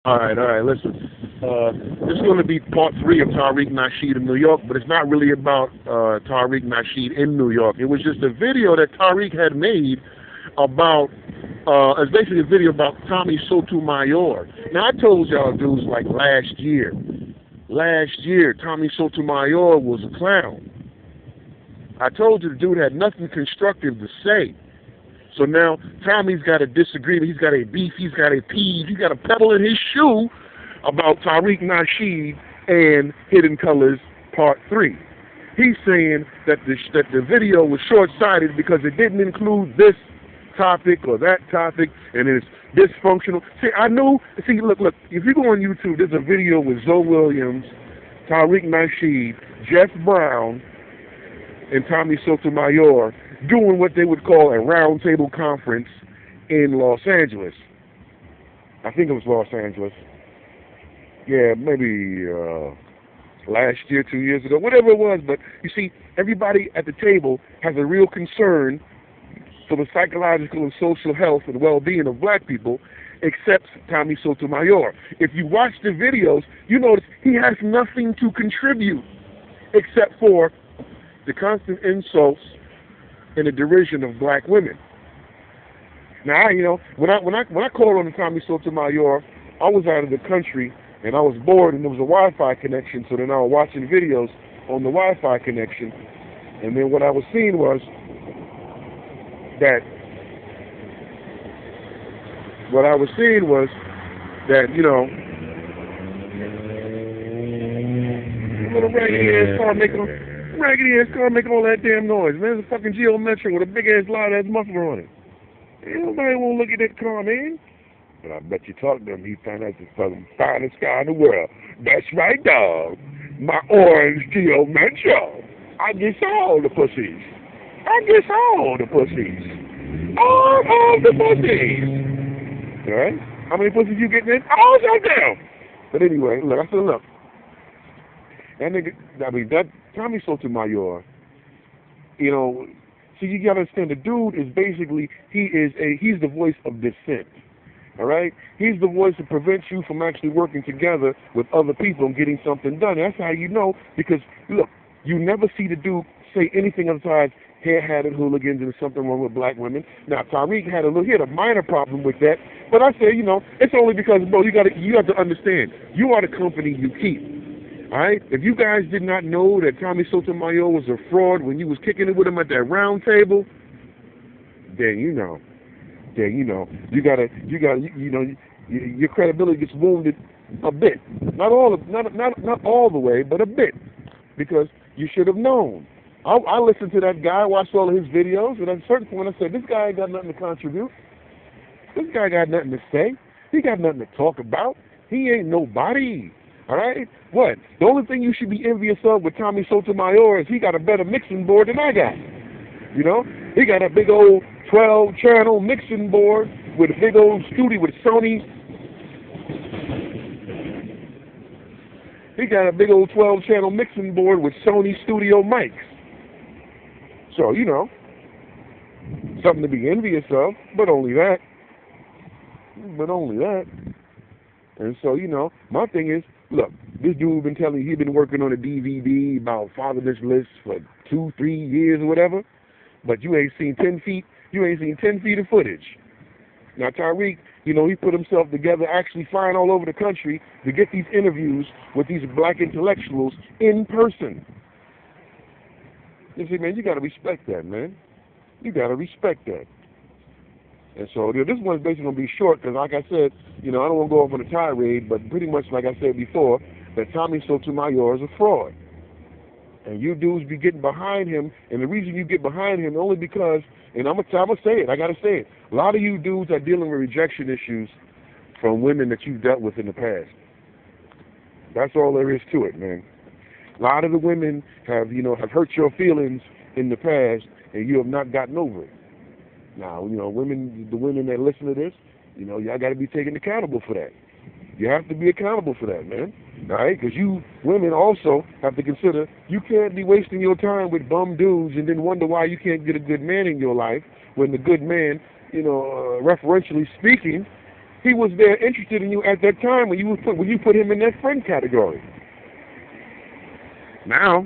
All right, listen. This is going to be part three of Tariq Nasheed in New York, but it's not really about Tariq Nasheed in New York. It was just a video that Tariq had made about, it's basically a video about Tommy Sotomayor. Now, I told y'all dudes like last year, Tommy Sotomayor was a clown. I told you the dude had nothing constructive to say. So now Tommy's got a disagreement, he's got a beef, he's got a peeve, he's got a pebble in his shoe about Tariq Nasheed and Hidden Colors Part 3. He's saying that the video was short-sighted because it didn't include this topic or that topic, and it's dysfunctional. Look, if you go on YouTube, there's a video with Zoe Williams, Tariq Nasheed, Jeff Brown, and Tommy Sotomayor doing what they would call a roundtable conference in Los Angeles. I think it was Los Angeles. Yeah, maybe last year, 2 years ago, whatever it was. But you see, everybody at the table has a real concern for the psychological and social health and well-being of black people, except Tommy Sotomayor. If you watch the videos, you notice he has nothing to contribute except for the constant insults and the derision of black women. Now, when I called on Tommy Sotomayor, I was out of the country and I was bored, and there was a Wi-Fi connection. So then I was watching videos on the Wi-Fi connection, and then what I was seeing was that little raggedy ass car making all that damn noise, man. It's a fucking Geo Metro with a big ass loud ass muffler on it. Ain't nobody won't look at that car, man. But I bet you talk to him, he found out the fucking finest car in the world. That's right, dog. My orange Geo Metro. I guess all the pussies. All of the pussies. Alright? How many pussies you getting in? All of them. But anyway, look, I said, look. That Tommy Sotomayor, see, you gotta understand, the dude is basically, he's the voice of dissent, all right? He's the voice that prevents you from actually working together with other people and getting something done. That's how you know, because, look, you never see the dude say anything besides hair-hatted hooligans and there's something wrong with black women. Now, Tariq had a minor problem with that, but I say, it's only because, bro, you have to understand, you are the company you keep. All right? If you guys did not know that Tommy Sotomayor was a fraud when you was kicking it with him at that round table, then your credibility gets wounded a bit. Not all the way, but a bit, because you should have known. I listened to that guy, I watched all of his videos, and at a certain point I said, this guy ain't got nothing to contribute. This guy got nothing to say. He got nothing to talk about. He ain't nobody. All right? What? The only thing you should be envious of with Tommy Sotomayor is he got a better mixing board than I got. He got a big old 12-channel mixing board with a big old studio with Sony. He got a big old 12-channel mixing board with Sony studio mics. So, something to be envious of, but only that. And so, my thing is, look, this dude been telling you he been working on a DVD about fatherless lists for 2-3 years or whatever, but you ain't seen 10 feet. You ain't seen 10 feet of footage. Now Tariq, he put himself together, actually flying all over the country to get these interviews with these black intellectuals in person. You see, man, you gotta respect that, man. You gotta respect that. And so this one's basically going to be short because, like I said, I don't want to go off on a tirade, but pretty much like I said before, that Tommy Sotomayor is a fraud. And you dudes be getting behind him, and the reason you get behind him only because, and I'm gonna say it, I got to say it, a lot of you dudes are dealing with rejection issues from women that you've dealt with in the past. That's all there is to it, man. A lot of the women have hurt your feelings in the past, and you have not gotten over it. Now, the women that listen to this, y'all got to be taken accountable for that. You have to be accountable for that, man. All right? Because you women also have to consider you can't be wasting your time with bum dudes and then wonder why you can't get a good man in your life when the good man, referentially speaking, he was there interested in you at that time when you put him in that friend category. Now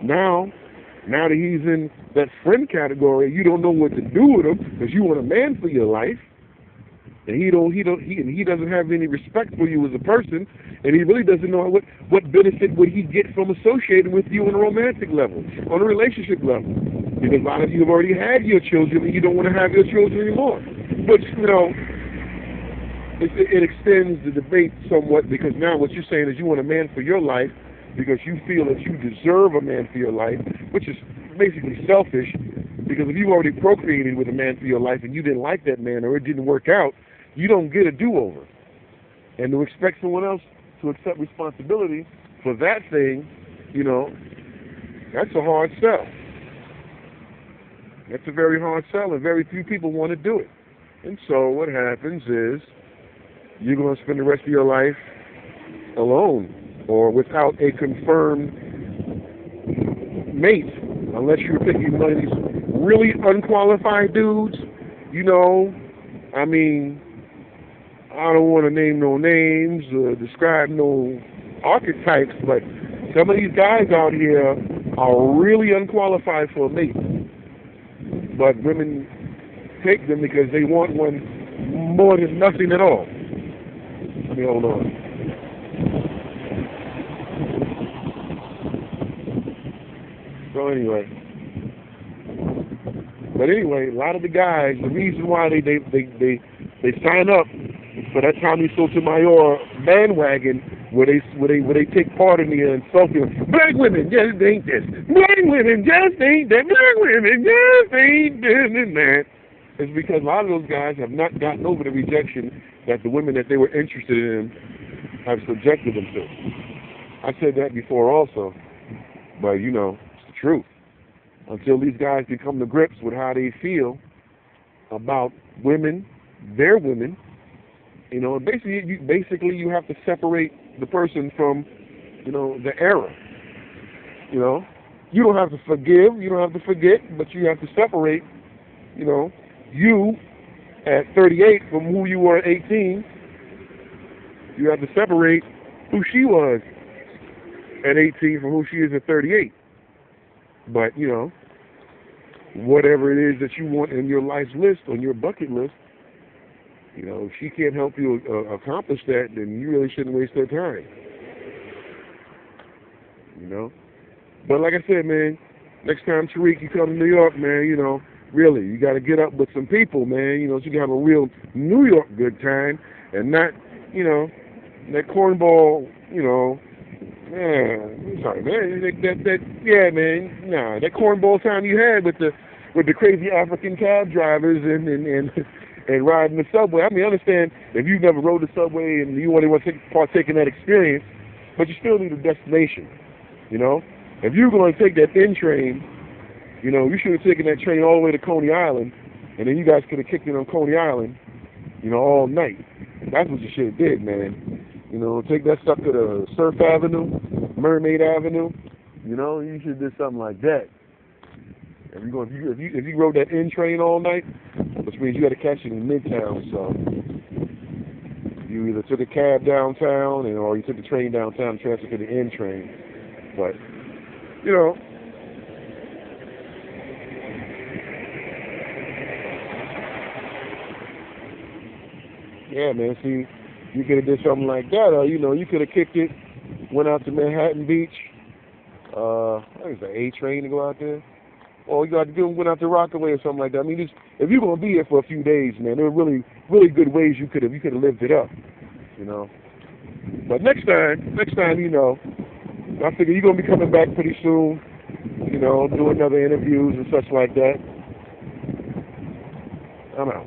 that he's in that friend category, you don't know what to do with him because you want a man for your life, and he doesn't have any respect for you as a person, and he really doesn't know what benefit would he get from associating with you on a romantic level, on a relationship level, because a lot of you have already had your children and you don't want to have your children anymore. But it extends the debate somewhat, because now what you're saying is you want a man for your life because you feel that you deserve a man for your life, which is basically selfish, because if you've already procreated with a man for your life and you didn't like that man or it didn't work out, you don't get a do-over. And to expect someone else to accept responsibility for that thing, that's a hard sell. That's a very hard sell, and very few people want to do it. And so what happens is you're going to spend the rest of your life alone or without a confirmed mate, unless you're picking one of these really unqualified dudes. I don't want to name no names or describe no archetypes, but some of these guys out here are really unqualified for a mate. But women take them because they want one more than nothing at all. Let me hold on. So anyway, a lot of the guys, the reason why they sign up for that Tommy Sotomayor bandwagon, where they take part in the insulting, black women just ain't this, black women just ain't that, black women just ain't this and that, is because a lot of those guys have not gotten over the rejection that the women that they were interested in have subjected them to. I said that before also, but it's the truth. Until these guys come to grips with how they feel about women, their women, basically you have to separate the person from, the error. You don't have to forgive, you don't have to forget, but you have to separate, you at 38 from who you were at 18. You have to separate who she was at 18 from who she is at 38. But, whatever it is that you want in your life's list, on your bucket list, if she can't help you accomplish that, then you really shouldn't waste her time. But like I said, man, next time, Tariq, you come to New York, man, really, you got to get up with some people, man, so you can have a real New York good time and not, that cornball, man, sorry, man, that cornball time you had with the crazy African cab drivers and riding the subway. I understand if you've never rode the subway and you only want to partake in that experience, but you still need a destination, If you're going to take that N train, you should have taken that train all the way to Coney Island, and then you guys could have kicked it on Coney Island, all night. That's what you should have did, man. Take that stuff to the Surf Avenue, Mermaid Avenue. You should have did something like that. If you rode that N train all night, which means you got to catch it in Midtown, so you either took a cab downtown or you took the train downtown and transferred to the N train. But yeah, man. See, you could have did something like that, or you could have kicked it, went out to Manhattan Beach. I think it's the A train to go out there. Or you went out to Rockaway or something like that. If you're gonna be here for a few days, man, there are really, really good ways you could have lived it up, But next time, I figure you're gonna be coming back pretty soon, doing other interviews and such like that. I'm out.